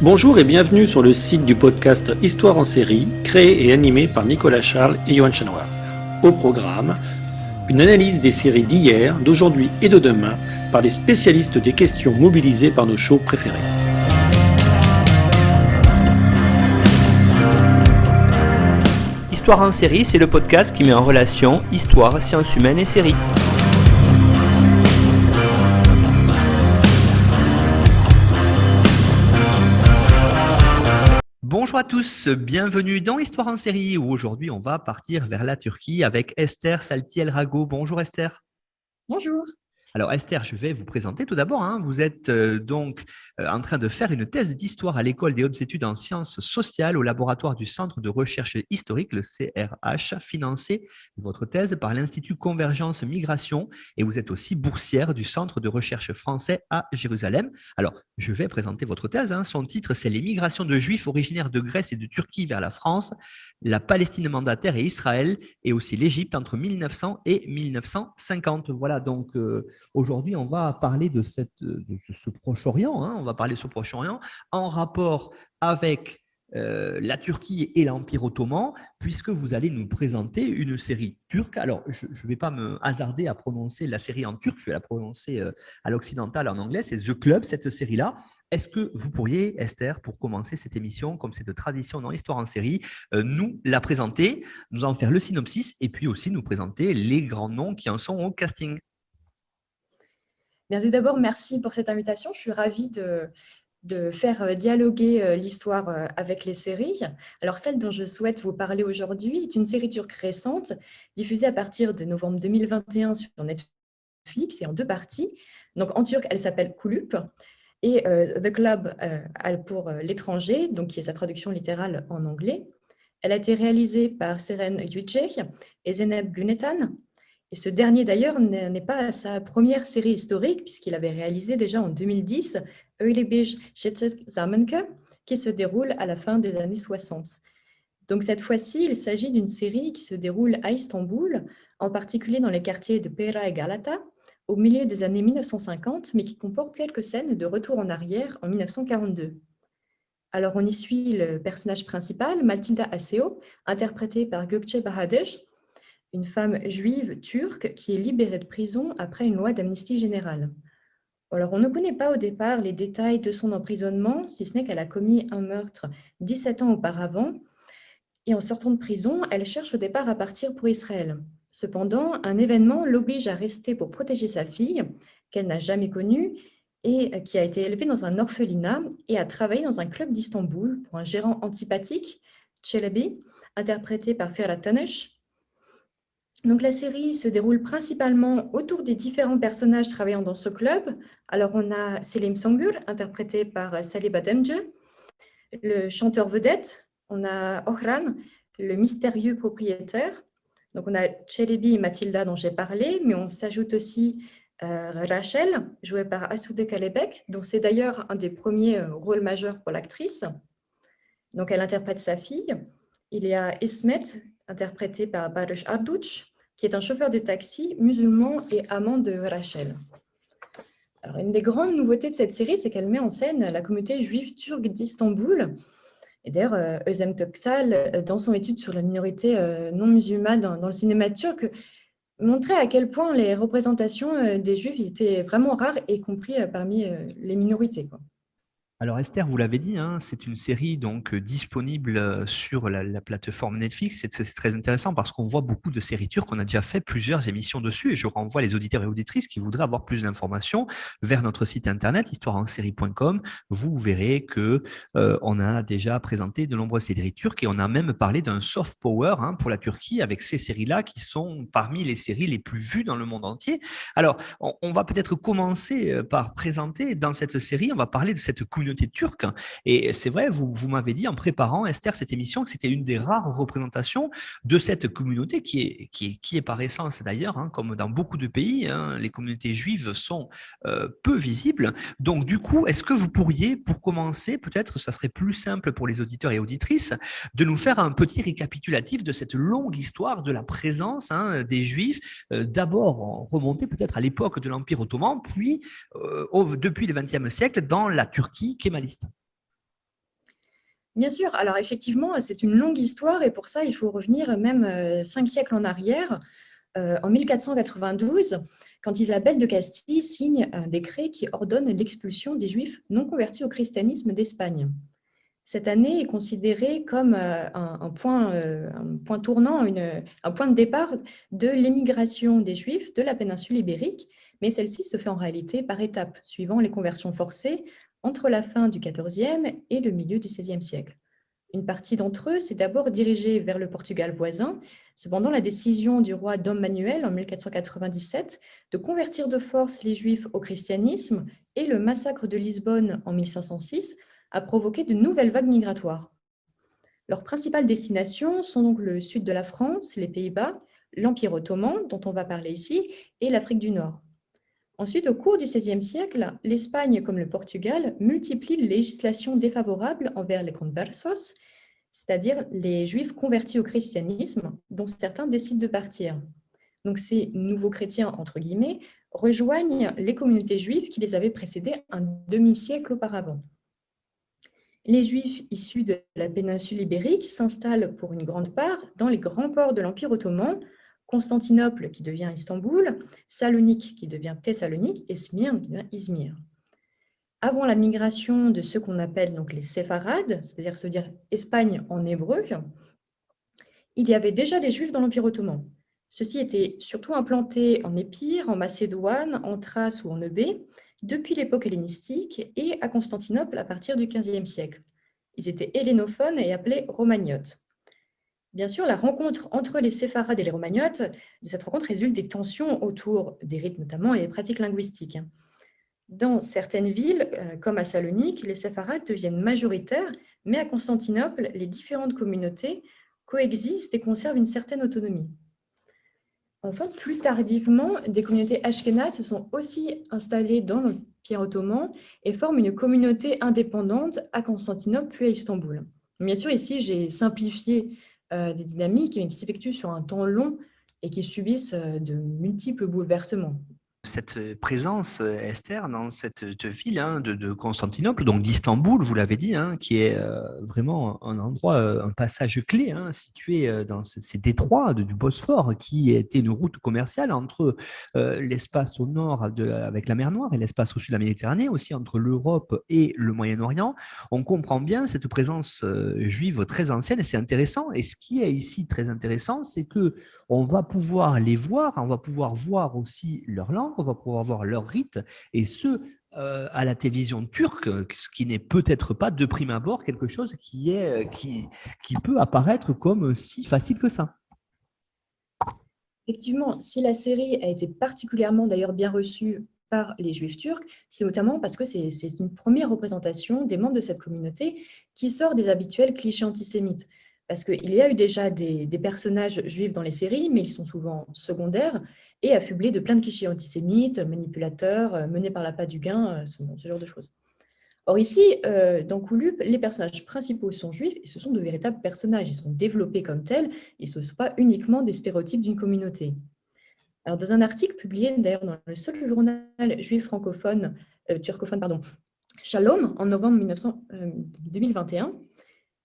Bonjour et bienvenue sur le site du podcast Histoire en série, créé et animé par Nicolas Charles et Johan Chanoir. Au programme, une analyse des séries d'hier, d'aujourd'hui et de demain par les spécialistes des questions mobilisées par nos shows préférés. Histoire en série, c'est le podcast qui met en relation histoire, sciences humaines et séries. Bonjour à tous, bienvenue dans Histoire en série où aujourd'hui on va partir vers la Turquie avec Esther Salti-El-Rago. Bonjour Esther. Bonjour. Alors Esther, je vais vous présenter tout d'abord. Vous êtes en train de faire une thèse d'histoire à l'École des hautes études en sciences sociales au laboratoire du Centre de recherche historique, le CRH, financé votre thèse par l'Institut Convergence Migration et vous êtes aussi boursière du Centre de recherche français à Jérusalem. Alors, je vais présenter votre thèse. Son titre, c'est « Les migrations de Juifs originaires de Grèce et de Turquie vers la France, la Palestine mandataire et Israël et aussi l'Égypte entre 1900 et 1950 ». Voilà, donc… Aujourd'hui, on va parler de ce Proche-Orient, on va parler de ce Proche-Orient en rapport avec la Turquie et l'Empire ottoman, puisque vous allez nous présenter une série turque. Alors, je ne vais pas me hasarder à prononcer la série en turc, je vais la prononcer à l'occidental en anglais, c'est The Club, cette série-là. Est-ce que vous pourriez, Esther, pour commencer cette émission, comme c'est de tradition dans l'histoire en série, nous la présenter, nous en faire le synopsis et puis aussi nous présenter les grands noms qui en sont au casting? Bien, tout d'abord, merci pour cette invitation. Je suis ravie de faire dialoguer l'histoire avec les séries. Alors, celle dont je souhaite vous parler aujourd'hui est une série turque récente, diffusée à partir de novembre 2021 sur Netflix et en deux parties. Donc, en turc, elle s'appelle Kulüp et The Club pour l'étranger, donc qui est sa traduction littérale en anglais. Elle a été réalisée par Seren Yücek et Zeynep Günetan. Et ce dernier, d'ailleurs, n'est pas sa première série historique, puisqu'il avait réalisé déjà en 2010 Öyle bir Zamenke, qui se déroule à la fin des années 60. Donc cette fois-ci, il s'agit d'une série qui se déroule à Istanbul, en particulier dans les quartiers de Pera et Galata, au milieu des années 1950, mais qui comporte quelques scènes de retour en arrière en 1942. Alors on y suit le personnage principal, Matilda Aseo, interprétée par Gökçe Bahadır, une femme juive turque qui est libérée de prison après une loi d'amnistie générale. Alors, on ne connaît pas au départ les détails de son emprisonnement, si ce n'est qu'elle a commis un meurtre 17 ans auparavant. Et en sortant de prison, elle cherche au départ à partir pour Israël. Cependant, un événement l'oblige à rester pour protéger sa fille, qu'elle n'a jamais connue, et qui a été élevée dans un orphelinat et a travaillé dans un club d'Istanbul pour un gérant antipathique, Çelebi, interprété par Ferhat Tanış. Donc la série se déroule principalement autour des différents personnages travaillant dans ce club. Alors on a Selim Songur, interprété par Salih Bademce, le chanteur vedette. On a Ohran, le mystérieux propriétaire. Donc on a Çelebi et Matilda dont j'ai parlé, mais on s'ajoute aussi Rachel, jouée par Asude Kalebek, dont c'est d'ailleurs un des premiers rôles majeurs pour l'actrice. Donc elle interprète sa fille. Il y a Ismet, interprété par Barış Arduç, qui est un chauffeur de taxi musulman et amant de Rachel. Alors, une des grandes nouveautés de cette série, c'est qu'elle met en scène la communauté juive turque d'Istanbul. Et d'ailleurs, Özlem Töksal, dans son étude sur la minorité non musulmane dans le cinéma turc, montrait à quel point les représentations des juifs étaient vraiment rares, y compris parmi les minorités, quoi. Alors Esther, vous l'avez dit, c'est une série donc disponible sur la plateforme Netflix. C'est très intéressant parce qu'on voit beaucoup de séries turques. On a déjà fait plusieurs émissions dessus et je renvoie les auditeurs et auditrices qui voudraient avoir plus d'informations vers notre site internet histoireensérie.com. Vous verrez que on a déjà présenté de nombreuses séries turques et on a même parlé d'un soft power pour la Turquie avec ces séries-là qui sont parmi les séries les plus vues dans le monde entier. Alors, on va peut-être commencer par présenter dans cette série, on va parler de cette communauté turque. Et c'est vrai, vous m'avez dit en préparant, Esther, cette émission, que c'était une des rares représentations de cette communauté qui est par essence d'ailleurs, comme dans beaucoup de pays, les communautés juives sont peu visibles. Donc du coup, est-ce que vous pourriez, pour commencer, peut-être ça serait plus simple pour les auditeurs et auditrices, de nous faire un petit récapitulatif de cette longue histoire de la présence des Juifs, d'abord remonter peut-être à l'époque de l'Empire ottoman, puis depuis le XXe siècle dans la Turquie kémaliste. Bien sûr, alors effectivement, c'est une longue histoire et pour ça, il faut revenir même 5 siècles en arrière, en 1492, quand Isabelle de Castille signe un décret qui ordonne l'expulsion des Juifs non convertis au christianisme d'Espagne. Cette année est considérée comme un point tournant, un point de départ de l'émigration des Juifs de la péninsule ibérique, mais celle-ci se fait en réalité par étapes, suivant les conversions forcées entre la fin du XIVe et le milieu du XVIe siècle. Une partie d'entre eux s'est d'abord dirigée vers le Portugal voisin. Cependant, la décision du roi Dom Manuel en 1497 de convertir de force les Juifs au christianisme et le massacre de Lisbonne en 1506 a provoqué de nouvelles vagues migratoires. Leurs principales destinations sont donc le sud de la France, les Pays-Bas, l'Empire ottoman, dont on va parler ici, et l'Afrique du Nord. Ensuite, au cours du XVIe siècle, l'Espagne comme le Portugal multiplient les législations défavorables envers les conversos, c'est-à-dire les Juifs convertis au christianisme, dont certains décident de partir. Donc ces nouveaux chrétiens, entre guillemets, rejoignent les communautés juives qui les avaient précédés un demi-siècle auparavant. Les Juifs issus de la péninsule ibérique s'installent pour une grande part dans les grands ports de l'Empire ottoman, Constantinople qui devient Istanbul, Salonique qui devient Thessalonique et Smyrne qui devient Izmir. Avant la migration de ceux qu'on appelle donc les séfarades, c'est-à-dire se dire Espagne en hébreu, il y avait déjà des Juifs dans l'Empire ottoman. Ceux-ci étaient surtout implantés en Épire, en Macédoine, en Thrace ou en Eubée, depuis l'époque hellénistique et à Constantinople à partir du XVe siècle. Ils étaient hellénophones et appelés romagnotes. Bien sûr, la rencontre entre les séfarades et les romagnotes, de cette rencontre résulte des tensions autour des rites notamment et des pratiques linguistiques. Dans certaines villes, comme à Salonique, les séfarades deviennent majoritaires, mais à Constantinople, les différentes communautés coexistent et conservent une certaine autonomie. Enfin, plus tardivement, des communautés ashkénazes se sont aussi installées dans l'Empire ottoman et forment une communauté indépendante à Constantinople puis à Istanbul. Bien sûr, ici, j'ai simplifié des dynamiques qui s'effectuent sur un temps long et qui subissent de multiples bouleversements. Cette présence, Esther, dans cette ville de Constantinople, donc d'Istanbul, vous l'avez dit, qui est vraiment un endroit, un passage clé, situé dans ces détroits du Bosphore, qui était une route commerciale entre l'espace au nord avec la mer Noire et l'espace au sud de la Méditerranée, aussi entre l'Europe et le Moyen-Orient. On comprend bien cette présence juive très ancienne et c'est intéressant. Et ce qui est ici très intéressant, c'est que on va pouvoir les voir, on va pouvoir voir aussi leur langue, on va pouvoir voir leurs rites, et ce, à la télévision turque, ce qui n'est peut-être pas de prime abord quelque chose qui peut apparaître comme si facile que ça. Effectivement, si la série a été particulièrement d'ailleurs bien reçue par les Juifs turcs, c'est notamment parce que c'est une première représentation des membres de cette communauté qui sort des habituels clichés antisémites. Parce qu'il y a eu déjà des personnages juifs dans les séries, mais ils sont souvent secondaires et affublés de plein de clichés antisémites, manipulateurs, menés par l'appât du gain, ce genre de choses. Or ici, dans Kouloub, les personnages principaux sont juifs et ce sont de véritables personnages. Ils sont développés comme tels et ce ne sont pas uniquement des stéréotypes d'une communauté. Alors, dans un article publié d'ailleurs dans le seul journal juif francophone, turcophone, Shalom, en novembre 2021,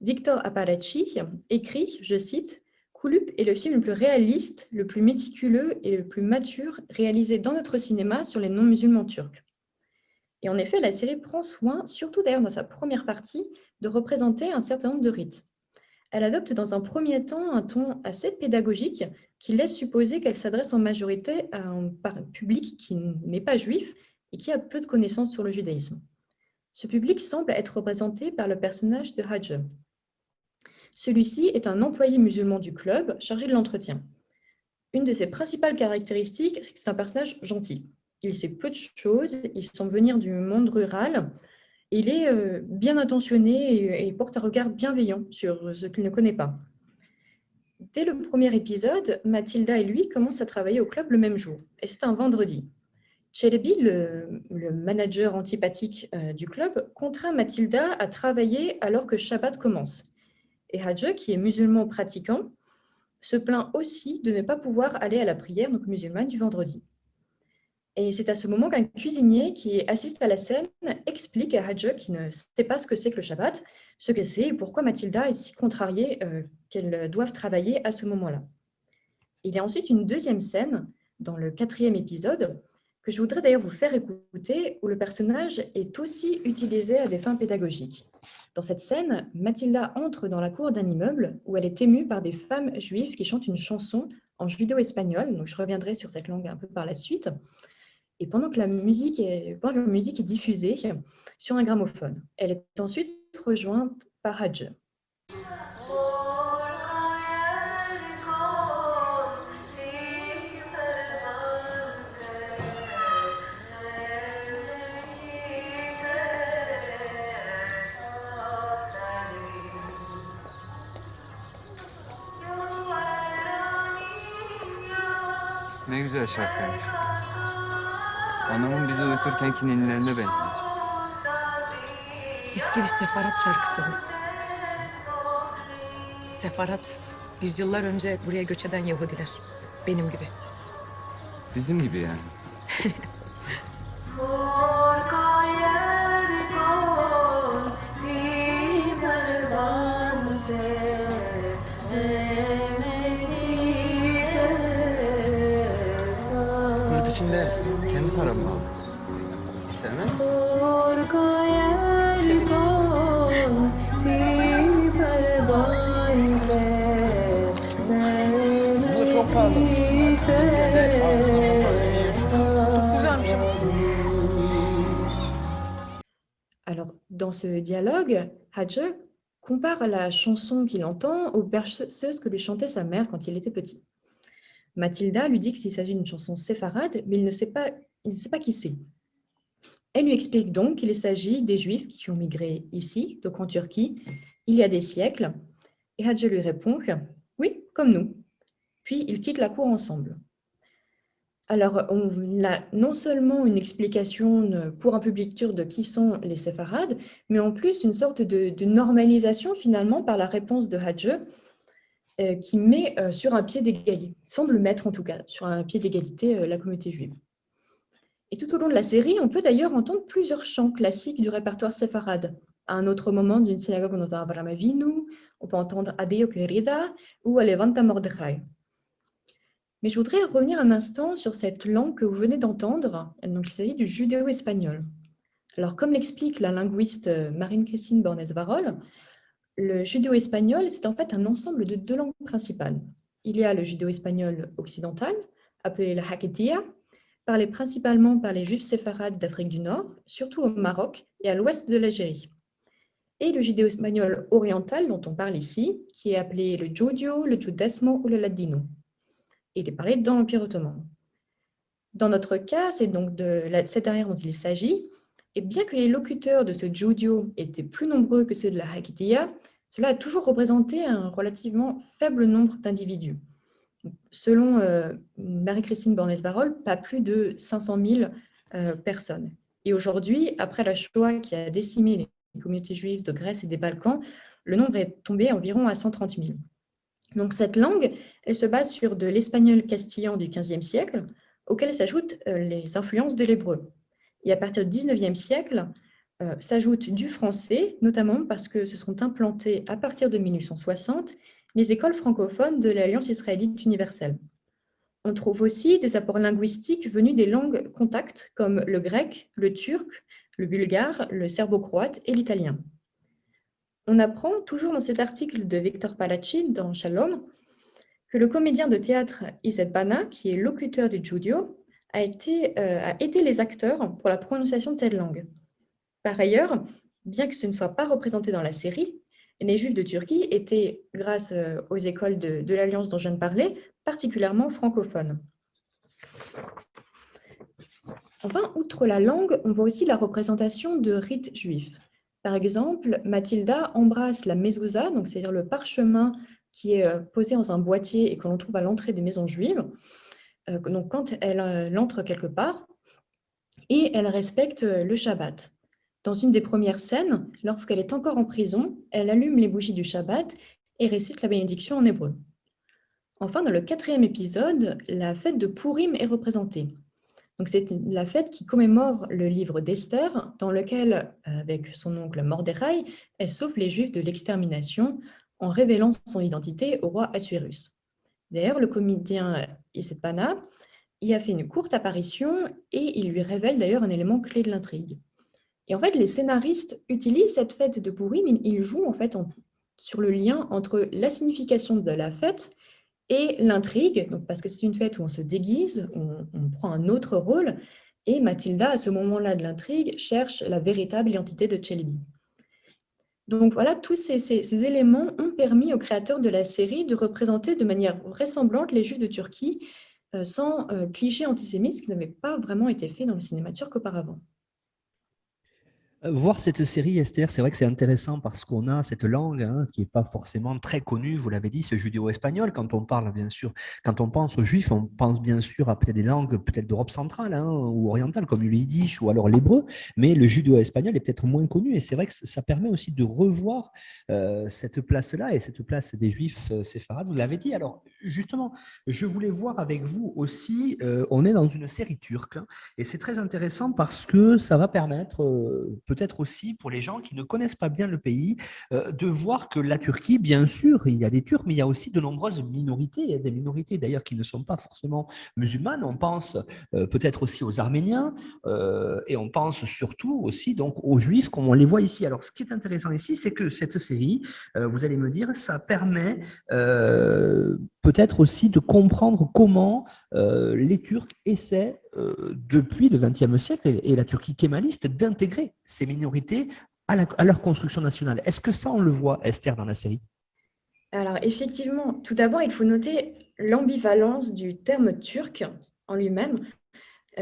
Victor Apparecci écrit, je cite, « Kouloub est le film le plus réaliste, le plus méticuleux et le plus mature réalisé dans notre cinéma sur les non-musulmans turcs. » Et en effet, la série prend soin, surtout d'ailleurs dans sa première partie, de représenter un certain nombre de rites. Elle adopte dans un premier temps un ton assez pédagogique qui laisse supposer qu'elle s'adresse en majorité à un public qui n'est pas juif et qui a peu de connaissances sur le judaïsme. Ce public semble être représenté par le personnage de Hadj. Celui-ci est un employé musulman du club chargé de l'entretien. Une de ses principales caractéristiques, c'est que c'est un personnage gentil. Il sait peu de choses, il semble venir du monde rural, il est bien intentionné et porte un regard bienveillant sur ce qu'il ne connaît pas. Dès le premier épisode, Mathilda et lui commencent à travailler au club le même jour, et c'est un vendredi. Chelebi, le manager antipathique du club, contraint Mathilda à travailler alors que Shabbat commence. Et Hadj, qui est musulman pratiquant, se plaint aussi de ne pas pouvoir aller à la prière donc musulmane du vendredi. Et c'est à ce moment qu'un cuisinier qui assiste à la scène explique à Hadje, qui ne sait pas ce que c'est que le Shabbat, ce que c'est et pourquoi Mathilda est si contrariée qu'elle doive travailler à ce moment-là. Il y a ensuite une deuxième scène, dans le 4e épisode, que je voudrais d'ailleurs vous faire écouter, où le personnage est aussi utilisé à des fins pédagogiques. Dans cette scène, Mathilda entre dans la cour d'un immeuble où elle est émue par des femmes juives qui chantent une chanson en judéo-espagnol, donc je reviendrai sur cette langue un peu par la suite, et pendant que la musique est diffusée sur un gramophone. Elle est ensuite rejointe par Hadj. Ne güzel şarkıymış. Anamın bizi uyuturkenki ninnilerine benziyor. Eski bir sefarat şarkısı bu. Sefarat, yüzyıllar önce buraya göç eden Yahudiler. Benim gibi. Bizim gibi yani. Yurt içinde kendi paramı aldım. Sevmez misin? Bu çok pahalı. Alors, dans ce dialogue, Hadj compare la chanson qu'il entend aux berceuses que lui chantait sa mère quand il était petit. Mathilda lui dit qu'il s'agit d'une chanson séfarade, mais il ne sait pas qui c'est. Elle lui explique donc qu'il s'agit des Juifs qui ont migré ici, donc en Turquie, il y a des siècles. Et Hadj lui répond que oui, comme nous. Puis ils quittent la cour ensemble. Alors, on a non seulement une explication pour un public turc de qui sont les séfarades, mais en plus une sorte de normalisation finalement par la réponse de Hadj, qui met sur un pied d'égalité, semble mettre en tout cas sur un pied d'égalité la communauté juive. Et tout au long de la série, on peut d'ailleurs entendre plusieurs chants classiques du répertoire séfarade. À un autre moment d'une synagogue, on entend Avraham Avinu, on peut entendre Adeo Querida ou Alevanta Mordechai. Mais je voudrais revenir un instant sur cette langue que vous venez d'entendre. Donc, il s'agit du judéo-espagnol. Alors, comme l'explique la linguiste Marine-Christine Bornes-Varol, le judéo-espagnol, c'est en fait un ensemble de deux langues principales. Il y a le judéo-espagnol occidental, appelé la Haketia, parlé principalement par les juifs séfarades d'Afrique du Nord, surtout au Maroc et à l'ouest de l'Algérie. Et le judéo-espagnol oriental, dont on parle ici, qui est appelé le Judio, le Judesmo ou le Ladino. Il est parlé dans l'Empire ottoman. Dans notre cas, c'est donc de cette dernière dont il s'agit, et bien que les locuteurs de ce Judio étaient plus nombreux que ceux de la Haketia, cela a toujours représenté un relativement faible nombre d'individus. Selon Marie-Christine Bornes-Varol, pas plus de 500 000 personnes. Et aujourd'hui, après la Shoah qui a décimé les communautés juives de Grèce et des Balkans, le nombre est tombé environ à 130 000. Donc cette langue, elle se base sur de l'espagnol castillan du XVe siècle, auquel s'ajoutent les influences de l'hébreu. Et à partir du XIXe siècle, s'ajoute du français, notamment parce que se sont implantées à partir de 1860 les écoles francophones de l'Alliance israélite universelle. On trouve aussi des apports linguistiques venus des langues contacts comme le grec, le turc, le bulgare, le serbo-croate et l'italien. On apprend, toujours dans cet article de Victor Palachin dans Shalom, que le comédien de théâtre Izzet Bana, qui est locuteur du Judio, a aidé les acteurs pour la prononciation de cette langue. Par ailleurs, bien que ce ne soit pas représenté dans la série, les Juifs de Turquie étaient, grâce aux écoles de l'Alliance dont je viens de parler, particulièrement francophones. Enfin, outre la langue, on voit aussi la représentation de rites juifs. Par exemple, Mathilda embrasse la mezouza, donc c'est-à-dire le parchemin qui est posé dans un boîtier et que l'on trouve à l'entrée des maisons juives, donc quand elle entre quelque part, et elle respecte le Shabbat. Dans une des premières scènes, lorsqu'elle est encore en prison, elle allume les bougies du Shabbat et récite la bénédiction en hébreu. Enfin, dans le 4e épisode, la fête de Purim est représentée. Donc, c'est la fête qui commémore le livre d'Esther, dans lequel, avec son oncle Mordechai, elle sauve les Juifs de l'extermination en révélant son identité au roi Assuérus. D'ailleurs, le comédien Isepana y a fait une courte apparition et il lui révèle d'ailleurs un élément clé de l'intrigue. Et en fait, les scénaristes utilisent cette fête de Pourim, ils jouent en fait sur le lien entre la signification de la fête et l'intrigue, donc parce que c'est une fête où on se déguise, on prend un autre rôle, et Mathilda, à ce moment-là de l'intrigue, cherche la véritable identité de Chelby. Donc voilà, tous ces éléments ont permis aux créateurs de la série de représenter de manière vraisemblante les Juifs de Turquie sans clichés antisémites, ce qui n'avait pas vraiment été fait dans le cinéma turc auparavant. Voir cette série, Esther, c'est vrai que c'est intéressant parce qu'on a cette langue qui n'est pas forcément très connue, vous l'avez dit, ce judéo-espagnol. Quand on parle, bien sûr, quand on pense aux Juifs, on pense bien sûr à peut-être des langues peut-être d'Europe centrale ou orientale, comme le yiddish ou alors l'hébreu, mais le judéo-espagnol est peut-être moins connu et c'est vrai que ça permet aussi de revoir cette place-là et cette place des Juifs séfarades, vous l'avez dit. Alors, justement, je voulais voir avec vous aussi, on est dans une série turque et c'est très intéressant parce que ça va permettre peut-être aussi pour les gens qui ne connaissent pas bien le pays, de voir que la Turquie, bien sûr, il y a des Turcs, mais il y a aussi de nombreuses minorités. Il y a des minorités d'ailleurs qui ne sont pas forcément musulmanes. On pense peut-être aussi aux Arméniens et on pense surtout aussi donc aux Juifs comme on les voit ici. Alors, ce qui est intéressant ici, c'est que cette série, vous allez me dire, ça permet peut-être aussi de comprendre comment les Turcs essaient depuis le XXe siècle et la Turquie kémaliste d'intégrer ces minorités à leur construction nationale. Est-ce que ça, on le voit, Esther, dans la série? Alors effectivement, tout d'abord, il faut noter l'ambivalence du terme turc en lui-même,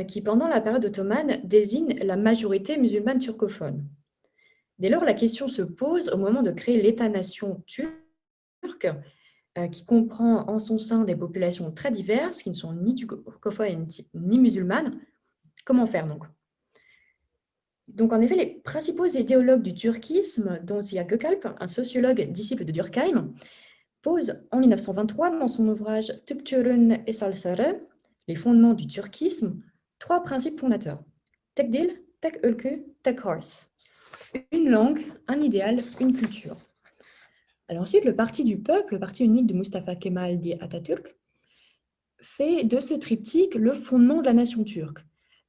qui pendant la période ottomane désigne la majorité musulmane turcophone. Dès lors, la question se pose au moment de créer l'État-nation turc, qui comprend en son sein des populations très diverses, qui ne sont ni turcophones ni musulmanes. Comment faire donc? Donc, en effet, les principaux idéologues du turquisme, dont Ziya Gökalp, un sociologue disciple de Durkheim, pose en 1923 dans son ouvrage Türkçülüğün Esalları, les fondements du turquisme, trois principes fondateurs. Tek dil, tek ülke, tek hors. Une langue, un idéal, une culture. Alors ensuite, le Parti du peuple, le parti unique de Mustafa Kemal dit Atatürk, fait de ce triptyque le fondement de la nation turque,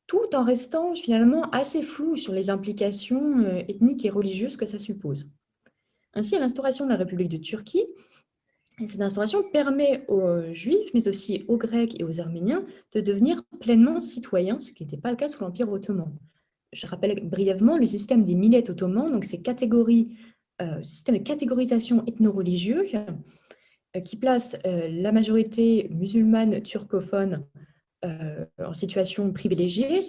tout en restant finalement assez flou sur les implications ethniques et religieuses que ça suppose. Ainsi, à l'instauration de la République de Turquie, cette instauration permet aux Juifs, mais aussi aux Grecs et aux Arméniens, de devenir pleinement citoyens, ce qui n'était pas le cas sous l'Empire ottoman. Je rappelle brièvement le système des millets ottomans, donc ces catégories, système de catégorisation ethno-religieux qui place la majorité musulmane turcophone en situation privilégiée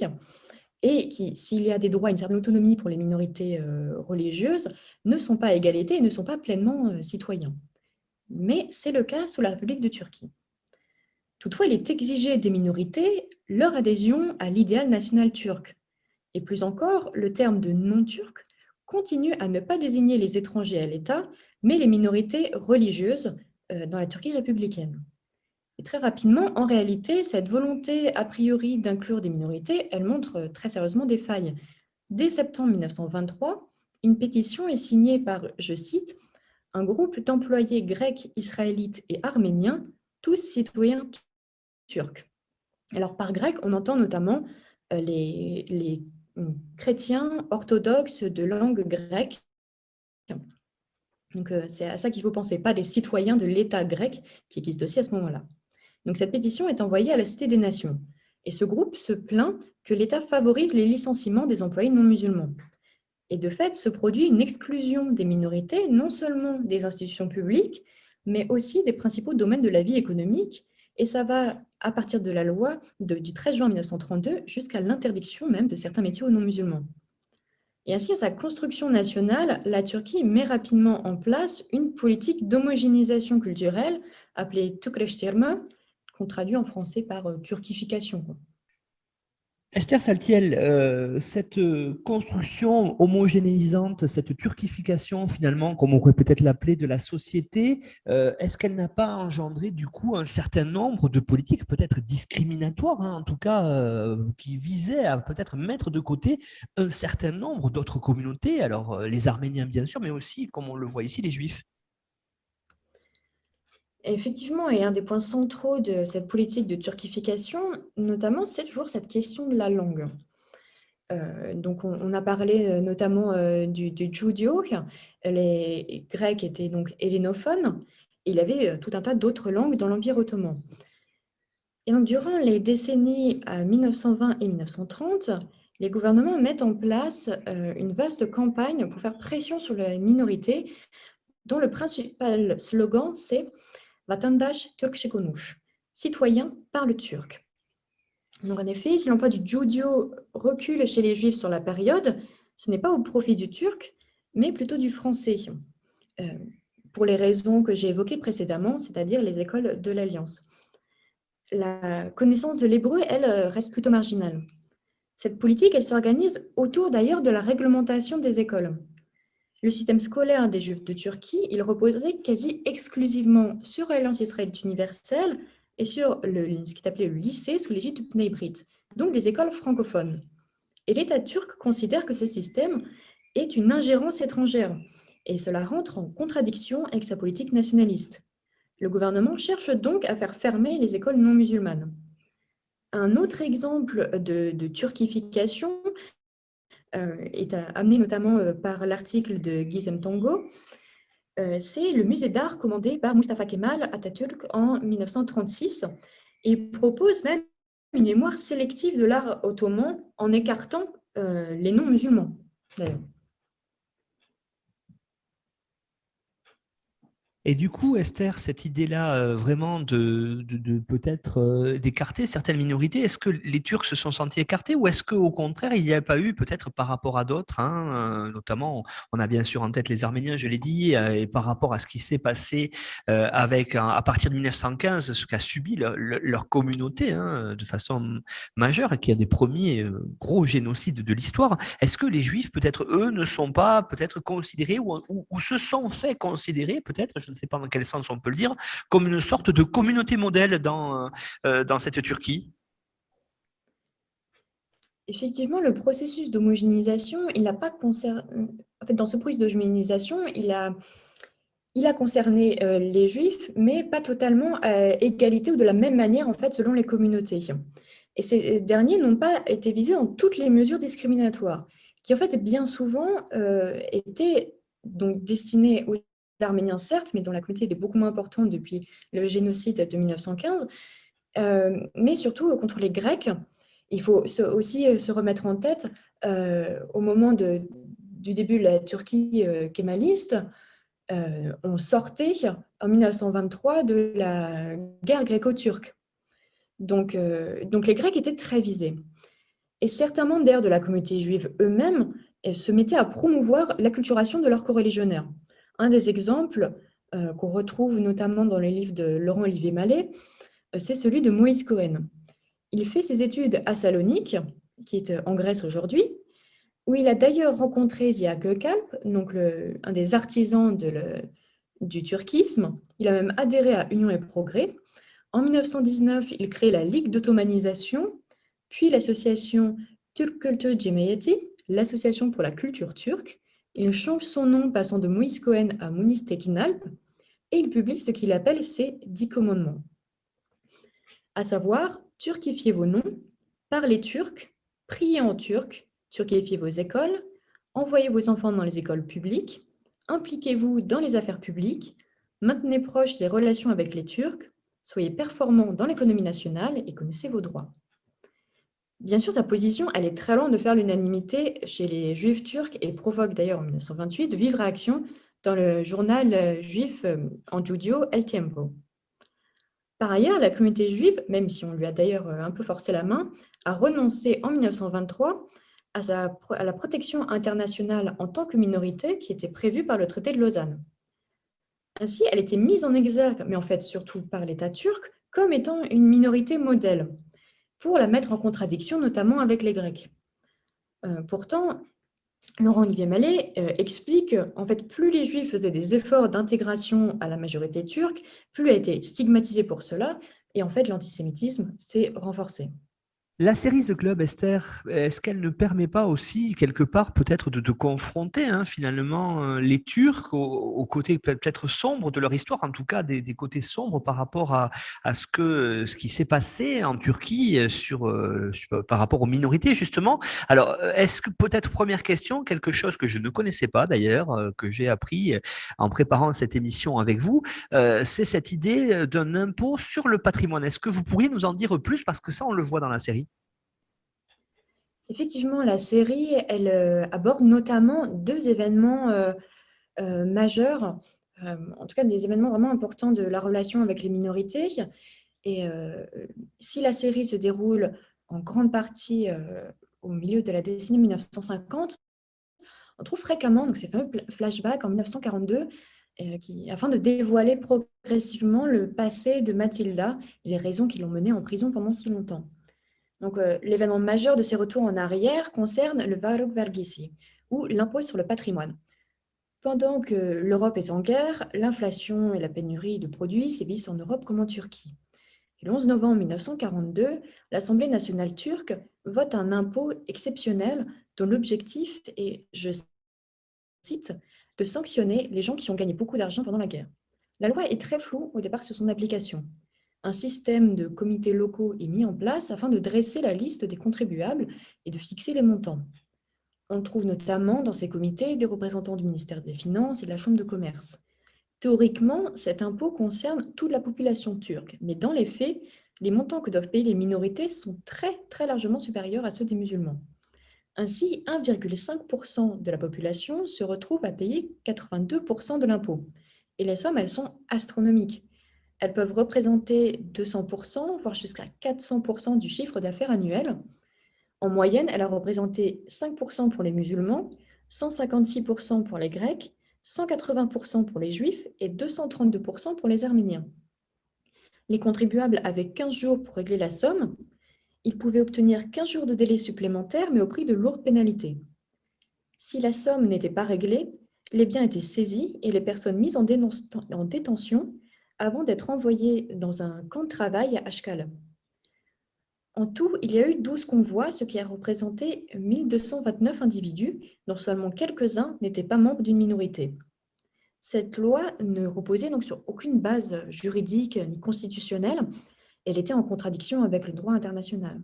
et qui, s'il y a des droits, une certaine autonomie pour les minorités religieuses, ne sont pas à égalité et ne sont pas pleinement citoyens. Mais c'est le cas sous la République de Turquie. Toutefois, il est exigé des minorités leur adhésion à l'idéal national turc. Et plus encore, le terme de non-turc continue à ne pas désigner les étrangers à l'État, mais les minorités religieuses dans la Turquie républicaine. Et très rapidement, en réalité, cette volonté a priori d'inclure des minorités, elle montre très sérieusement des failles. Dès septembre 1923, une pétition est signée par, je cite, « un groupe d'employés grecs, israélites et arméniens, tous citoyens turcs ». Alors par grec, on entend notamment les chrétiens orthodoxes de langue grecque. Donc c'est à ça qu'il faut penser, pas des citoyens de l'État grec qui existe aussi à ce moment-là. Donc cette pétition est envoyée à la Cité des Nations. Et ce groupe se plaint que l'État favorise les licenciements des employés non musulmans. Et de fait, se produit une exclusion des minorités, non seulement des institutions publiques, mais aussi des principaux domaines de la vie économique. Et ça va, à partir de la loi du 13 juin 1932, jusqu'à l'interdiction même de certains métiers aux non-musulmans. Et ainsi, dans sa construction nationale, la Turquie met rapidement en place une politique d'homogénéisation culturelle appelée Türkleştirme, qu'on traduit en français par turquification. Esther Saltiel, cette construction homogénéisante, cette turquification finalement, comme on pourrait peut-être l'appeler, de la société, est-ce qu'elle n'a pas engendré du coup un certain nombre de politiques peut-être discriminatoires, hein, en tout cas qui visaient à peut-être mettre de côté un certain nombre d'autres communautés, alors les Arméniens bien sûr, mais aussi, comme on le voit ici, les Juifs? Effectivement, et un des points centraux de cette politique de turquification, notamment, c'est toujours cette question de la langue. Donc on a parlé, notamment, du Judio. Les Grecs étaient donc hellénophones et il y avait, tout un tas d'autres langues dans l'Empire ottoman. Et donc durant les décennies, 1920 et 1930, les gouvernements mettent en place, une vaste campagne pour faire pression sur les minorités, dont le principal slogan, c'est Vatandaş Türkçe konuş, citoyen parle turc. Donc en effet, si l'emploi du judio recule chez les Juifs sur la période, ce n'est pas au profit du turc, mais plutôt du français, euh, pour les raisons que j'ai évoquées précédemment, c'est-à-dire les écoles de l'Alliance. La connaissance de l'hébreu, elle, reste plutôt marginale. Cette politique, elle s'organise autour d'ailleurs de la réglementation des écoles. Le système scolaire des Juifs de Turquie, il reposait quasi exclusivement sur l'Alliance israélite universelle et sur ce qui est appelé le lycée sous l'égide du Bnei Brit, donc des écoles francophones. Et l'État turc considère que ce système est une ingérence étrangère et cela rentre en contradiction avec sa politique nationaliste. Le gouvernement cherche donc à faire fermer les écoles non musulmanes. Un autre exemple de turquification est amené notamment par l'article de Gizem Tongo, c'est le musée d'art commandé par Mustafa Kemal Atatürk en 1936 et propose même une mémoire sélective de l'art ottoman en écartant les non-musulmans, d'ailleurs. Et du coup, Esther, cette idée-là, vraiment de peut-être d'écarter certaines minorités, est-ce que les Turcs se sont sentis écartés ou est-ce qu'au contraire, il n'y a pas eu, peut-être par rapport à d'autres, hein, notamment, on a bien sûr en tête les Arméniens, je l'ai dit, et par rapport à ce qui s'est passé avec, à partir de 1915, ce qu'a subi leur communauté hein, de façon majeure, et qui a des premiers gros génocides de l'histoire, est-ce que les Juifs, peut-être, eux, ne sont pas peut-être considérés ou se sont fait considérer, peut-être, je ne sais pas dans quel sens on peut le dire, comme une sorte de communauté modèle dans cette Turquie? Effectivement, le processus d'homogénéisation, il n'a pas concerné. En fait, dans ce processus d'homogénéisation, il a concerné les Juifs, mais pas totalement à égalité ou de la même manière, en fait, selon les communautés. Et ces derniers n'ont pas été visés dans toutes les mesures discriminatoires, qui en fait bien souvent étaient donc destinées aux Arméniens, certes, mais dont la communauté était beaucoup moins importante depuis le génocide de 1915, mais surtout contre les Grecs. Il faut aussi se remettre en tête, au moment du début de la Turquie kémaliste, on sortait en 1923 de la guerre gréco-turque. Donc les Grecs étaient très visés. Et certains membres d'ailleurs de la communauté juive eux-mêmes se mettaient à promouvoir l'acculturation de leurs coreligionnaires. Un des exemples qu'on retrouve notamment dans les livres de Laurent Olivier Mallet, c'est celui de Moïse Cohen. Il fait ses études à Salonique, qui est en Grèce aujourd'hui, où il a d'ailleurs rencontré Ziya Gökalp, donc un des artisans du turquisme. Il a même adhéré à Union et Progrès. En 1919, il crée la Ligue d'automanisation, puis l'association Türk Kültür Cemiyeti, l'association pour la culture turque. Il change son nom, passant de Moïse Cohen à Muniz Tekinalp, et il publie ce qu'il appelle ses 10 commandements. À savoir, turquifiez vos noms, parlez turc, priez en turc, turquifiez vos écoles, envoyez vos enfants dans les écoles publiques, impliquez-vous dans les affaires publiques, maintenez proches les relations avec les Turcs, soyez performants dans l'économie nationale et connaissez vos droits. Bien sûr, sa position, elle est très loin de faire l'unanimité chez les Juifs turcs et provoque d'ailleurs en 1928 de vives réactions dans le journal juif en judio El Tiempo. Par ailleurs, la communauté juive, même si on lui a d'ailleurs un peu forcé la main, a renoncé en 1923 à la protection internationale en tant que minorité qui était prévue par le traité de Lausanne. Ainsi, elle était mise en exergue, mais en fait surtout par l'État turc, comme étant une minorité modèle. pour la mettre en contradiction, notamment avec les Grecs. Pourtant, Laurent-Olivier Mallet explique en fait, plus les Juifs faisaient des efforts d'intégration à la majorité turque, plus elle était stigmatisée pour cela, et en fait, l'antisémitisme s'est renforcé. La série The Club, Esther, est-ce qu'elle ne permet pas aussi, quelque part, peut-être de confronter finalement les Turcs au côté peut-être sombre de leur histoire, en tout cas des côtés sombres par rapport à ce qui s'est passé en Turquie par rapport aux minorités, justement. Alors, est-ce que peut-être, première question, quelque chose que je ne connaissais pas d'ailleurs, que j'ai appris en préparant cette émission avec vous, c'est cette idée d'un impôt sur le patrimoine. Est-ce que vous pourriez nous en dire plus, parce que ça, on le voit dans la série? Effectivement, la série, elle aborde notamment deux événements majeurs, en tout cas des événements vraiment importants de la relation avec les minorités. Et si la série se déroule en grande partie au milieu de la décennie 1950, on trouve fréquemment donc, ces fameux flashbacks en 1942 afin de dévoiler progressivement le passé de Matilda et les raisons qui l'ont menée en prison pendant si longtemps. Donc, l'événement majeur de ces retours en arrière concerne le Varug Vergisi, ou l'impôt sur le patrimoine. Pendant que l'Europe est en guerre, l'inflation et la pénurie de produits sévissent en Europe comme en Turquie. Et le 11 novembre 1942, l'Assemblée nationale turque vote un impôt exceptionnel dont l'objectif est, je cite, de sanctionner les gens qui ont gagné beaucoup d'argent pendant la guerre. La loi est très floue au départ sur son application. Un système de comités locaux est mis en place afin de dresser la liste des contribuables et de fixer les montants. On trouve notamment dans ces comités des représentants du ministère des Finances et de la Chambre de commerce. Théoriquement, cet impôt concerne toute la population turque, mais dans les faits, les montants que doivent payer les minorités sont très largement supérieurs à ceux des musulmans. Ainsi, 1,5% de la population se retrouve à payer 82% de l'impôt. Et les sommes, elles sont astronomiques. Elles peuvent représenter 200%, voire jusqu'à 400% du chiffre d'affaires annuel. En moyenne, elle a représenté 5% pour les musulmans, 156% pour les Grecs, 180% pour les Juifs et 232% pour les Arméniens. Les contribuables avaient 15 jours pour régler la somme. Ils pouvaient obtenir 15 jours de délai supplémentaire, mais au prix de lourdes pénalités. Si la somme n'était pas réglée, les biens étaient saisis et les personnes mises en détention avant d'être envoyées dans un camp de travail à Ashkal. En tout, il y a eu 12 convois, ce qui a représenté 1229 individus, dont seulement quelques-uns n'étaient pas membres d'une minorité. Cette loi ne reposait donc sur aucune base juridique ni constitutionnelle. Elle était en contradiction avec le droit international.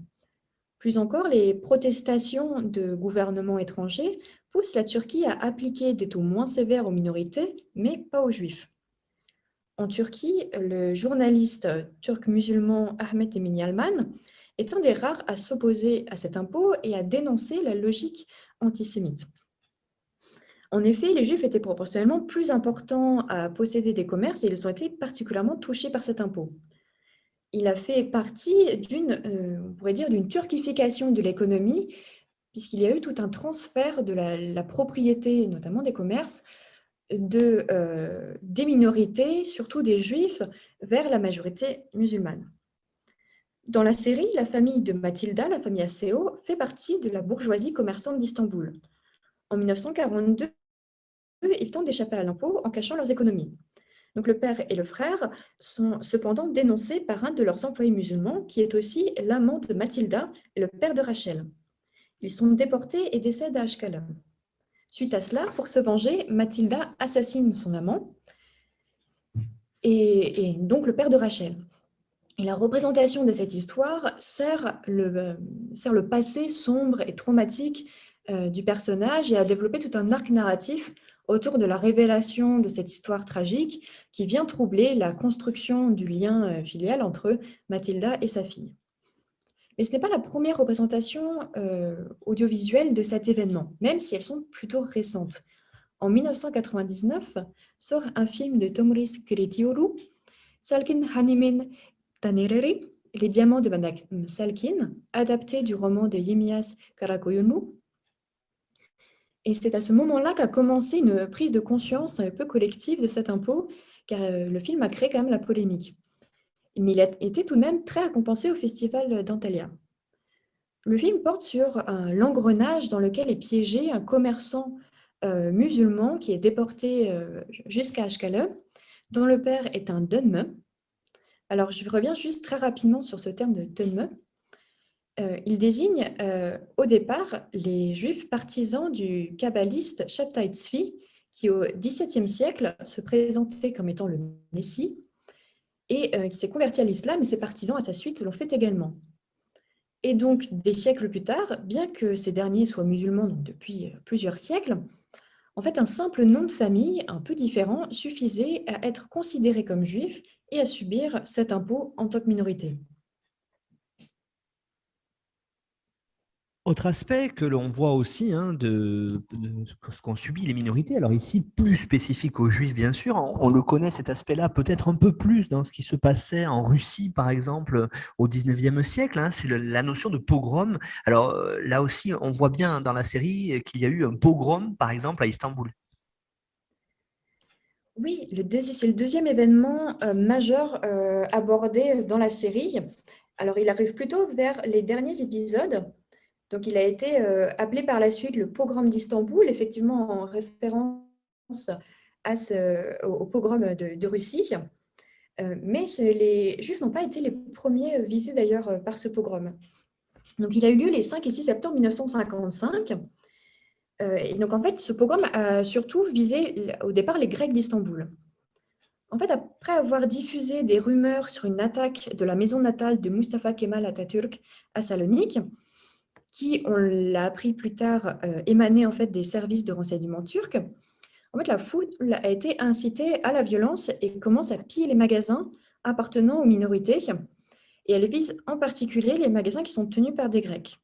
Plus encore, les protestations de gouvernements étrangers poussent la Turquie à appliquer des taux moins sévères aux minorités, mais pas aux Juifs. En Turquie, le journaliste turc musulman Ahmet Emin Yalman est un des rares à s'opposer à cet impôt et à dénoncer la logique antisémite. En effet, les Juifs étaient proportionnellement plus importants à posséder des commerces et ils ont été particulièrement touchés par cet impôt. Il a fait partie on pourrait dire, d'une turquification de l'économie, puisqu'il y a eu tout un transfert de la propriété, notamment des commerces, des minorités, surtout des Juifs, vers la majorité musulmane. Dans la série, la famille de Matilda, la famille Aseo, fait partie de la bourgeoisie commerçante d'Istanbul. En 1942, ils tentent d'échapper à l'impôt en cachant leurs économies. Donc le père et le frère sont cependant dénoncés par un de leurs employés musulmans, qui est aussi l'amant de Matilda et le père de Rachel. Ils sont déportés et décèdent à Ashkelon. Suite à cela, pour se venger, Matilda assassine son amant et donc le père de Rachel. Et la représentation de cette histoire sert le passé sombre et traumatique du personnage et a développé tout un arc narratif autour de la révélation de cette histoire tragique qui vient troubler la construction du lien filial entre Matilda et sa fille. Mais ce n'est pas la première représentation audiovisuelle de cet événement, même si elles sont plutôt récentes. En 1999, sort un film de Tomris Kırıtyoğlu, Salkin Hanimin Tanereri, Les diamants de Madame Salkin, adapté du roman de Yemias Karakoyunlu. Et c'est à ce moment-là qu'a commencé une prise de conscience un peu collective de cet impôt, car le film a créé quand même la polémique. Mais il a été tout de même très récompensé au festival d'Antalya. Le film porte sur l'engrenage dans lequel est piégé un commerçant musulman qui est déporté jusqu'à Ashkelon, dont le père est un Dönme. Alors, je reviens juste très rapidement sur ce terme de Dönme. Il désigne au départ les juifs partisans du kabbaliste Shabtai Tzvi, qui au XVIIe siècle se présentait comme étant le Messie et qui s'est converti à l'islam, et ses partisans à sa suite l'ont fait également. Et donc, des siècles plus tard, bien que ces derniers soient musulmans donc depuis plusieurs siècles, en fait, un simple nom de famille un peu différent suffisait à être considéré comme juif et à subir cet impôt en tant que minorité. Autre aspect que l'on voit aussi de ce qu'ont subi les minorités, alors ici plus spécifique aux Juifs bien sûr, on le connaît cet aspect-là peut-être un peu plus dans ce qui se passait en Russie par exemple au 19e siècle, c'est la notion de pogrom. Alors là aussi on voit bien dans la série qu'il y a eu un pogrom par exemple à Istanbul. Oui, c'est le deuxième événement majeur abordé dans la série. Alors il arrive plutôt vers les derniers épisodes. Donc, il a été appelé par la suite le pogrom d'Istanbul, effectivement en référence au pogrom de Russie. Mais les Juifs n'ont pas été les premiers visés d'ailleurs par ce pogrom. Donc, il a eu lieu les 5 et 6 septembre 1955. Et donc, en fait, ce pogrom a surtout visé au départ les Grecs d'Istanbul. En fait, après avoir diffusé des rumeurs sur une attaque de la maison natale de Mustafa Kemal Atatürk à Salonique, qui, on l'a appris plus tard, émanait en fait des services de renseignement turcs. En fait, la foule a été incitée à la violence et commence à piller les magasins appartenant aux minorités. Et elle vise en particulier les magasins qui sont tenus par des Grecs.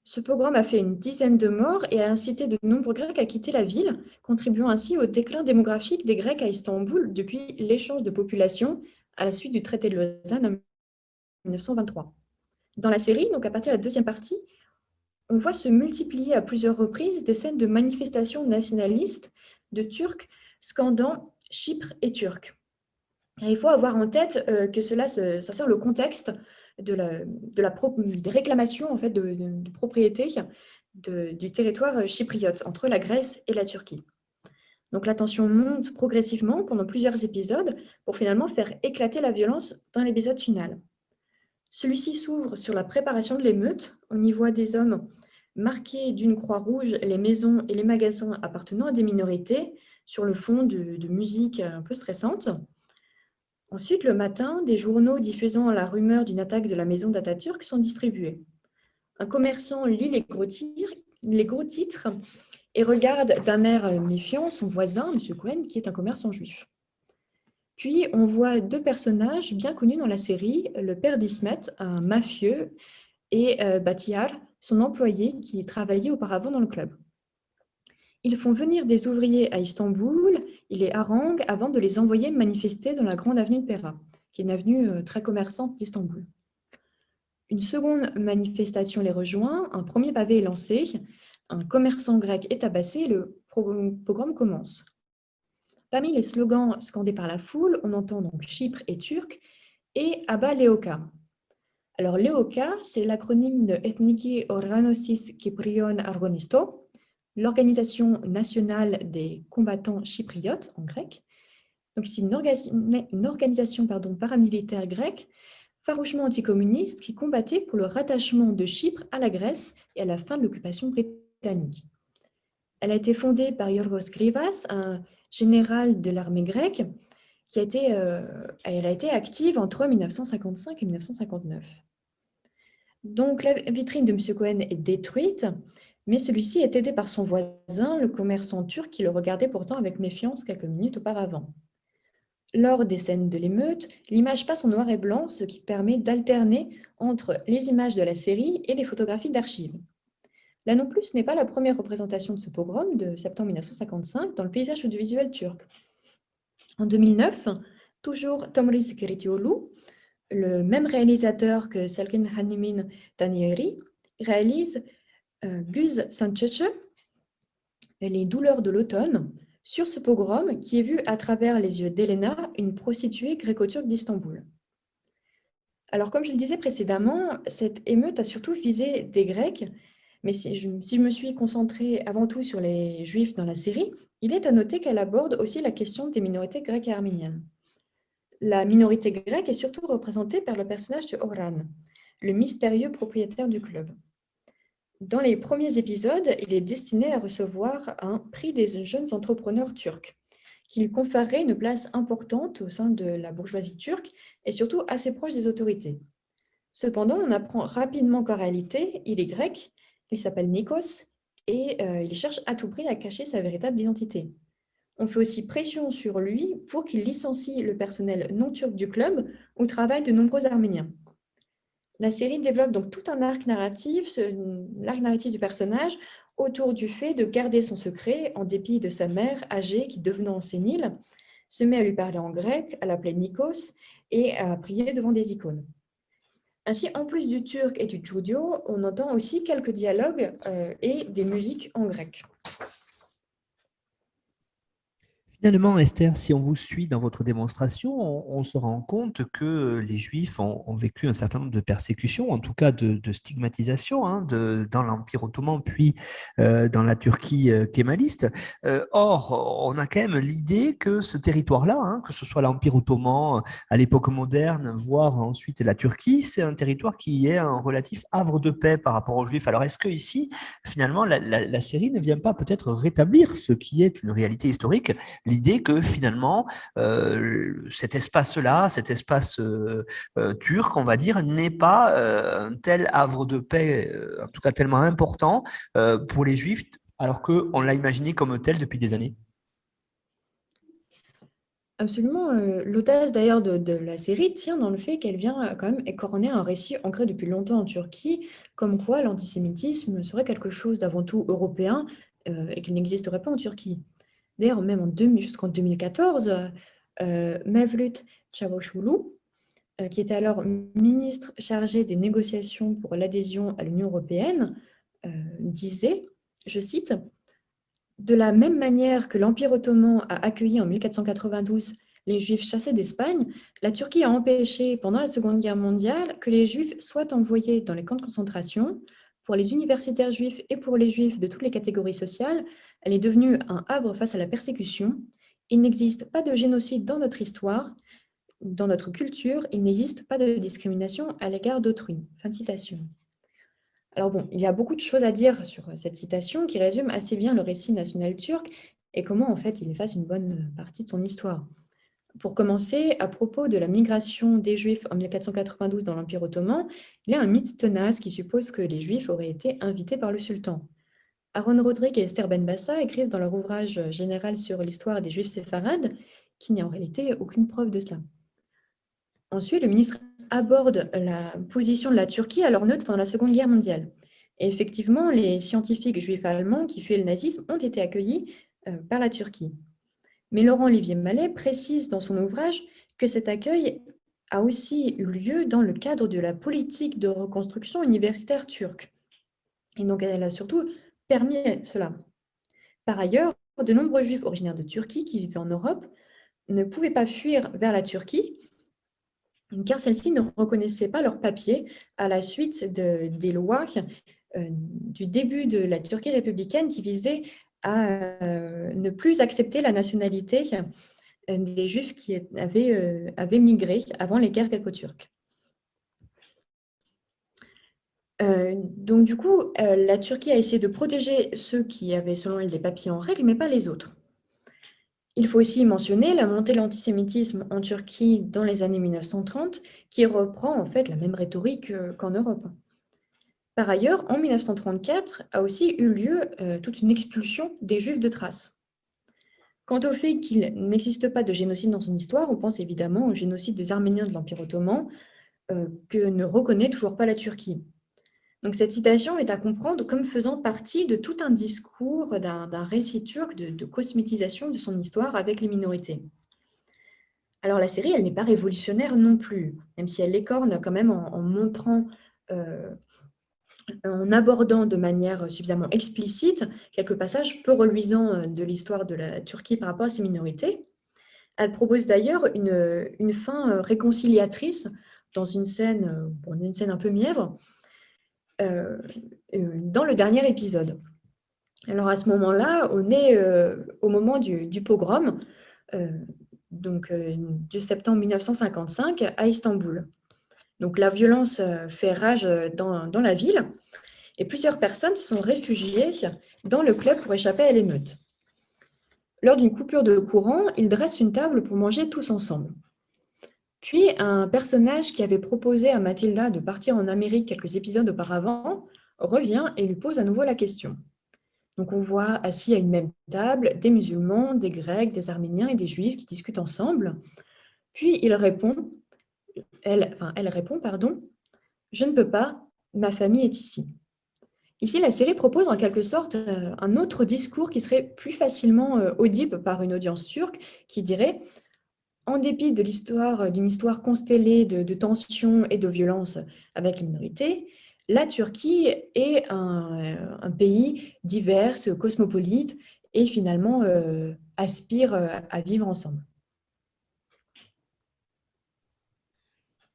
Ce pogrom a fait une dizaine de morts et a incité de nombreux Grecs à quitter la ville, contribuant ainsi au déclin démographique des Grecs à Istanbul depuis l'échange de population à la suite du traité de Lausanne en 1923. Dans la série, donc à partir de la deuxième partie, on voit se multiplier à plusieurs reprises des scènes de manifestations nationalistes de Turcs scandant Chypre et Turc. Et il faut avoir en tête que ça sert le contexte des réclamations en fait, de propriété du territoire chypriote entre la Grèce et la Turquie. Donc la tension monte progressivement pendant plusieurs épisodes pour finalement faire éclater la violence dans l'épisode final. Celui-ci s'ouvre sur la préparation de l'émeute. On y voit des hommes marquer d'une croix rouge les maisons et les magasins appartenant à des minorités sur le fond de musique un peu stressante. Ensuite, le matin, des journaux diffusant la rumeur d'une attaque de la maison d'Atatürk sont distribués. Un commerçant lit les gros titres et regarde d'un air méfiant son voisin, M. Cohen, qui est un commerçant juif. Puis, on voit deux personnages bien connus dans la série, le père d'Ismet, un mafieux, et Bahtiyar, son employé qui travaillait auparavant dans le club. Ils font venir des ouvriers à Istanbul, ils les haranguent avant de les envoyer manifester dans la grande avenue de Pera, qui est une avenue très commerçante d'Istanbul. Une seconde manifestation les rejoint, un premier pavé est lancé, un commerçant grec est tabassé et le pogrom commence. Parmi les slogans scandés par la foule, on entend donc Chypre et Turc et Abba Leoka. Alors Leoka, c'est l'acronyme de Ethniki Organosis Kyprion Argonisto, l'organisation nationale des combattants chypriotes en grec. Donc c'est une organisation paramilitaire grecque farouchement anticommuniste qui combattait pour le rattachement de Chypre à la Grèce et à la fin de l'occupation britannique. Elle a été fondée par Yorgos Grivas, un général de l'armée grecque, elle a été active entre 1955 et 1959. Donc la vitrine de M. Cohen est détruite, mais celui-ci est aidé par son voisin, le commerçant turc, qui le regardait pourtant avec méfiance quelques minutes auparavant. Lors des scènes de l'émeute, l'image passe en noir et blanc, ce qui permet d'alterner entre les images de la série et les photographies d'archives. Là non plus, ce n'est pas la première représentation de ce pogrom de septembre 1955 dans le paysage audiovisuel turc. En 2009, toujours Tomris Kiritioglu, le même réalisateur que Selkin Hanimin Danieri, réalise Guz Sanchece, Les douleurs de l'automne, sur ce pogrom qui est vu à travers les yeux d'Elena, une prostituée gréco-turque d'Istanbul. Alors, comme je le disais précédemment, cette émeute a surtout visé des Grecs, mais si je me suis concentrée avant tout sur les Juifs dans la série, il est à noter qu'elle aborde aussi la question des minorités grecques et arméniennes. La minorité grecque est surtout représentée par le personnage de Orhan, le mystérieux propriétaire du club. Dans les premiers épisodes, il est destiné à recevoir un prix des jeunes entrepreneurs turcs, qui lui conférerait une place importante au sein de la bourgeoisie turque et surtout assez proche des autorités. Cependant, on apprend rapidement qu'en réalité, il est grec, il s'appelle Nikos et il cherche à tout prix à cacher sa véritable identité. On fait aussi pression sur lui pour qu'il licencie le personnel non turc du club où travaillent de nombreux Arméniens. La série développe donc tout un arc narratif, l'arc narratif du personnage, autour du fait de garder son secret en dépit de sa mère âgée qui, devenant sénile, se met à lui parler en grec, à l'appeler Nikos et à prier devant des icônes. Ainsi, en plus du turc et du judio, on entend aussi quelques dialogues et des musiques en grec. Finalement, Esther, si on vous suit dans votre démonstration, on se rend compte que les Juifs ont vécu un certain nombre de persécutions, en tout cas de stigmatisation, hein, dans l'Empire ottoman, puis dans la Turquie kémaliste. Or, on a quand même l'idée que ce territoire-là, hein, que ce soit l'Empire ottoman à l'époque moderne, voire ensuite la Turquie, c'est un territoire qui est un relatif havre de paix par rapport aux Juifs. Alors, est-ce que ici, finalement, la série ne vient pas peut-être rétablir ce qui est une réalité historique, l'idée que finalement, cet espace-là, cet espace turc, on va dire, n'est pas un tel havre de paix, en tout cas tellement important pour les Juifs, alors qu'on l'a imaginé comme tel depuis des années? Absolument. L'audace d'ailleurs de la série tient dans le fait qu'elle vient quand même écorner un récit ancré depuis longtemps en Turquie, comme quoi l'antisémitisme serait quelque chose d'avant tout européen et qu'il n'existerait pas en Turquie. D'ailleurs, même jusqu'en 2014, Mevlut Çavuşoğlu, qui était alors ministre chargé des négociations pour l'adhésion à l'Union européenne, disait, je cite, « De la même manière que l'Empire ottoman a accueilli en 1492 les Juifs chassés d'Espagne, la Turquie a empêché, pendant la Seconde Guerre mondiale, que les Juifs soient envoyés dans les camps de concentration. Pour les universitaires juifs et pour les Juifs de toutes les catégories sociales, elle est devenue un havre face à la persécution. Il n'existe pas de génocide dans notre histoire, dans notre culture, il n'existe pas de discrimination à l'égard d'autrui. » Fin de citation. Alors bon, il y a beaucoup de choses à dire sur cette citation qui résume assez bien le récit national turc et comment en fait il efface une bonne partie de son histoire. Pour commencer, à propos de la migration des Juifs en 1492 dans l'Empire ottoman, il y a un mythe tenace qui suppose que les Juifs auraient été invités par le sultan. Aaron Rodrigue et Esther Benbassa écrivent dans leur ouvrage général sur l'histoire des Juifs séfarades qu'il n'y a en réalité aucune preuve de cela. Ensuite, le ministre aborde la position de la Turquie à leur neutre pendant la Seconde Guerre mondiale. Et effectivement, les scientifiques juifs allemands qui fuyaient le nazisme ont été accueillis par la Turquie. Mais Laurent-Olivier Mallet précise dans son ouvrage que cet accueil a aussi eu lieu dans le cadre de la politique de reconstruction universitaire turque. Et donc, elle a surtout permis cela. Par ailleurs, de nombreux Juifs originaires de Turquie qui vivaient en Europe ne pouvaient pas fuir vers la Turquie car celle-ci ne reconnaissait pas leurs papiers à la suite des lois du début de la Turquie républicaine qui visaient à ne plus accepter la nationalité des Juifs qui avaient migré avant les guerres gréco-turques. Donc du coup, la Turquie a essayé de protéger ceux qui avaient selon elle des papiers en règle, mais pas les autres. Il faut aussi mentionner la montée de l'antisémitisme en Turquie dans les années 1930, qui reprend en fait la même rhétorique qu'en Europe. Par ailleurs, en 1934 a aussi eu lieu toute une expulsion des Juifs de Thrace. Quant au fait qu'il n'existe pas de génocide dans son histoire, on pense évidemment au génocide des Arméniens de l'Empire ottoman, que ne reconnaît toujours pas la Turquie. Donc cette citation est à comprendre comme faisant partie de tout un discours, d'un récit turc de cosmétisation de son histoire avec les minorités. Alors la série, elle n'est pas révolutionnaire non plus, même si elle l'écorne quand même en montrant, en abordant de manière suffisamment explicite quelques passages peu reluisants de l'histoire de la Turquie par rapport à ces minorités. Elle propose d'ailleurs une fin réconciliatrice dans une scène un peu mièvre, dans le dernier épisode. Alors à ce moment-là, on est au moment du pogrom, de septembre 1955 à Istanbul. Donc la violence fait rage dans la ville et plusieurs personnes se sont réfugiées dans le club pour échapper à l'émeute. Lors d'une coupure de courant, ils dressent une table pour manger tous ensemble. Puis un personnage qui avait proposé à Mathilda de partir en Amérique quelques épisodes auparavant revient et lui pose à nouveau la question. Donc on voit assis à une même table des musulmans, des grecs, des arméniens et des juifs qui discutent ensemble. Puis elle répond, je ne peux pas, ma famille est ici. Ici, la série propose en quelque sorte un autre discours qui serait plus facilement audible par une audience turque qui dirait, en dépit d'une histoire constellée de tensions et de violences avec les minorités, la Turquie est un pays divers, cosmopolite et finalement aspire à vivre ensemble.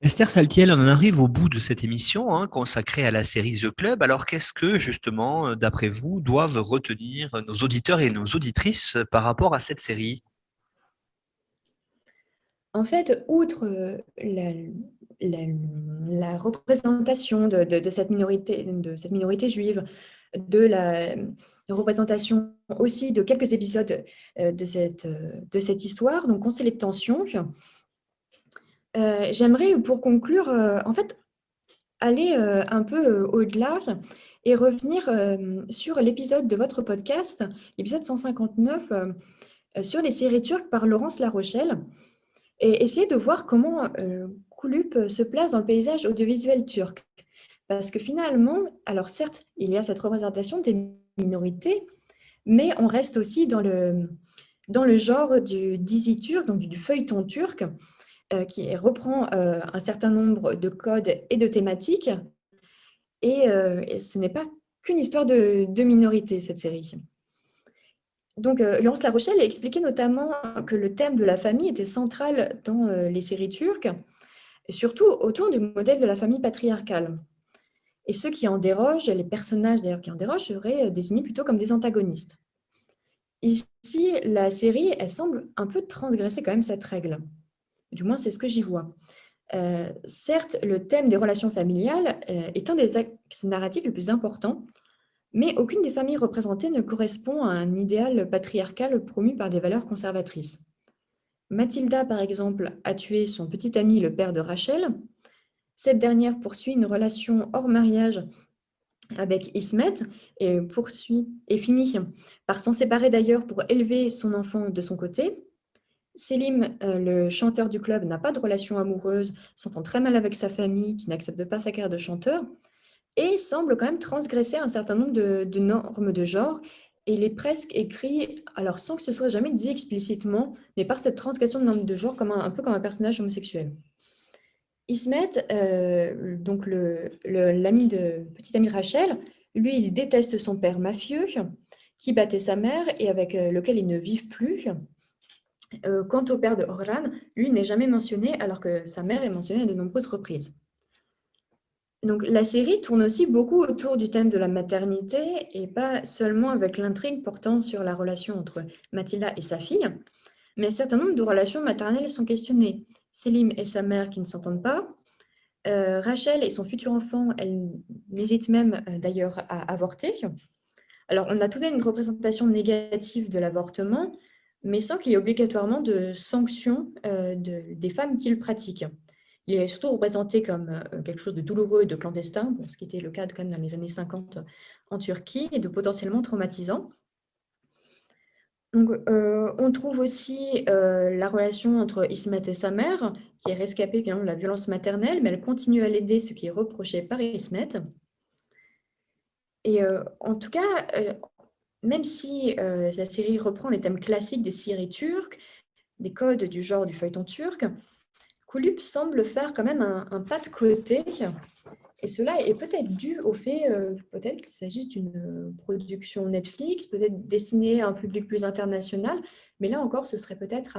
Esther Saltiel, on en arrive au bout de cette émission consacrée à la série The Club. Alors, qu'est-ce que, justement, d'après vous, doivent retenir nos auditeurs et nos auditrices par rapport à cette série? En fait, outre la représentation de cette minorité juive, de la représentation aussi de quelques épisodes de cette histoire, donc on sait les tensions. J'aimerais, pour conclure, en fait, aller un peu au-delà et revenir sur l'épisode de votre podcast, l'épisode 159, sur les séries turques par Laurence La Rochelle, et essayer de voir comment Kulüp se place dans le paysage audiovisuel turc. Parce que finalement, alors certes, il y a cette représentation des minorités, mais on reste aussi dans le genre du dizi turc, donc du feuilleton turc, qui reprend un certain nombre de codes et de thématiques. Et ce n'est pas qu'une histoire de minorité, cette série. Donc, Laurence La Rochelle a expliqué notamment que le thème de la famille était central dans les séries turques, et surtout autour du modèle de la famille patriarcale. Et ceux qui en dérogent, les personnages d'ailleurs qui en dérogent, seraient désignés plutôt comme des antagonistes. Ici, la série, elle semble un peu transgresser quand même cette règle. Du moins, c'est ce que j'y vois. Certes, le thème des relations familiales est un des axes narratifs les plus importants, mais aucune des familles représentées ne correspond à un idéal patriarcal promu par des valeurs conservatrices. Mathilda, par exemple, a tué son petit ami, le père de Rachel. Cette dernière poursuit une relation hors mariage avec Ismet et finit par s'en séparer d'ailleurs pour élever son enfant de son côté. Selim, le chanteur du club, n'a pas de relation amoureuse, s'entend très mal avec sa famille, qui n'accepte pas sa carrière de chanteur, et semble quand même transgresser un certain nombre de normes de genre. Et il est presque écrit, alors sans que ce soit jamais dit explicitement, mais par cette transgression de normes de genre, un peu comme un personnage homosexuel. Ismet, donc petit ami de Rachel, lui, il déteste son père mafieux, qui battait sa mère et avec lequel ils ne vivent plus. Quant au père de Orhan, lui n'est jamais mentionné, alors que sa mère est mentionnée à de nombreuses reprises. Donc, la série tourne aussi beaucoup autour du thème de la maternité et pas seulement avec l'intrigue portant sur la relation entre Mathilda et sa fille, mais un certain nombre de relations maternelles sont questionnées. Selim et sa mère qui ne s'entendent pas, Rachel et son futur enfant, elle n'hésite même d'ailleurs à avorter. Alors, on a tout de même une représentation négative de l'avortement, mais sans qu'il y ait obligatoirement de sanctions des femmes qui le pratiquent. Il est surtout représenté comme quelque chose de douloureux et de clandestin, ce qui était le cas quand même dans les années 50 en Turquie, et de potentiellement traumatisant. Donc, on trouve aussi la relation entre Ismet et sa mère, qui est rescapée finalement de la violence maternelle, mais elle continue à l'aider, ce qui est reproché par Ismet. Et en tout cas, même si la série reprend les thèmes classiques des séries turques, des codes du genre du feuilleton turc, Kulüp semble faire quand même un pas de côté. Et cela est peut-être dû au fait peut-être qu'il s'agisse d'une production Netflix, peut-être destinée à un public plus international, mais là encore, ce serait peut-être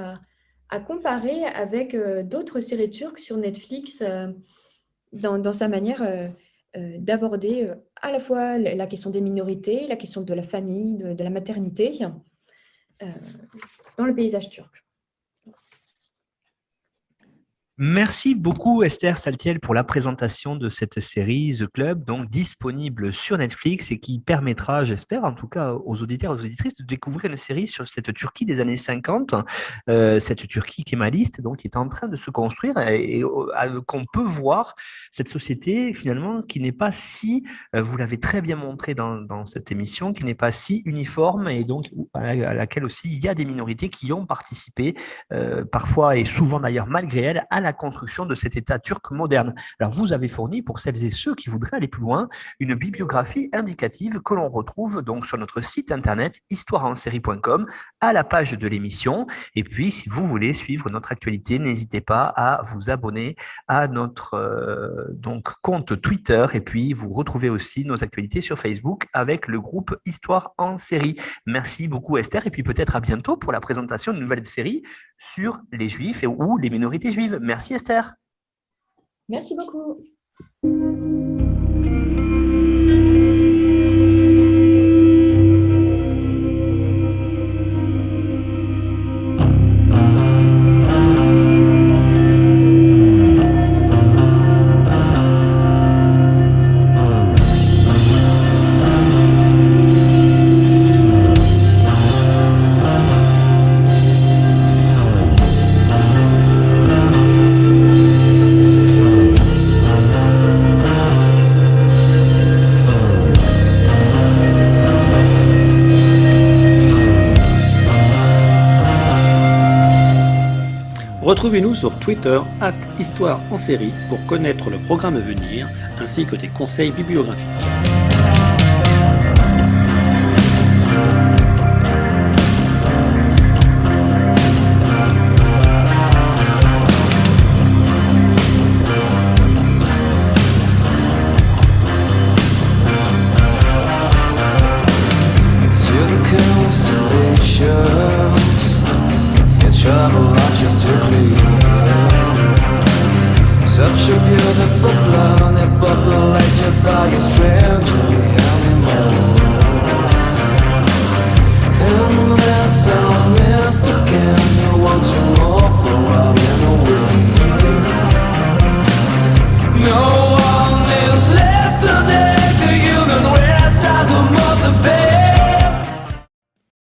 à comparer avec d'autres séries turques sur Netflix dans sa manière d'aborder à la fois la question des minorités, la question de la famille, de la maternité dans le paysage turc. Merci beaucoup Esther Saltiel pour la présentation de cette série The Club, donc disponible sur Netflix et qui permettra, j'espère en tout cas aux auditeurs et aux auditrices, de découvrir une série sur cette Turquie des années 50, cette Turquie kémaliste, donc qui est en train de se construire et qu'on peut voir cette société finalement qui n'est pas si, vous l'avez très bien montré dans cette émission, qui n'est pas si uniforme et donc à laquelle aussi il y a des minorités qui ont participé parfois et souvent d'ailleurs malgré elles à la construction de cet État turc moderne. Alors, vous avez fourni, pour celles et ceux qui voudraient aller plus loin, une bibliographie indicative que l'on retrouve donc sur notre site internet histoireensérie.com à la page de l'émission. Et puis, si vous voulez suivre notre actualité, n'hésitez pas à vous abonner à notre donc compte Twitter. Et puis, vous retrouvez aussi nos actualités sur Facebook avec le groupe Histoire en série. Merci beaucoup Esther. Et puis peut-être à bientôt pour la présentation d'une nouvelle série sur les Juifs ou les minorités juives. Merci Esther. Merci beaucoup. Retrouvez-nous sur Twitter @Histoire en série pour connaître le programme à venir ainsi que des conseils bibliographiques. Travel not just to clean. Such a beautiful planet populated by a stranger.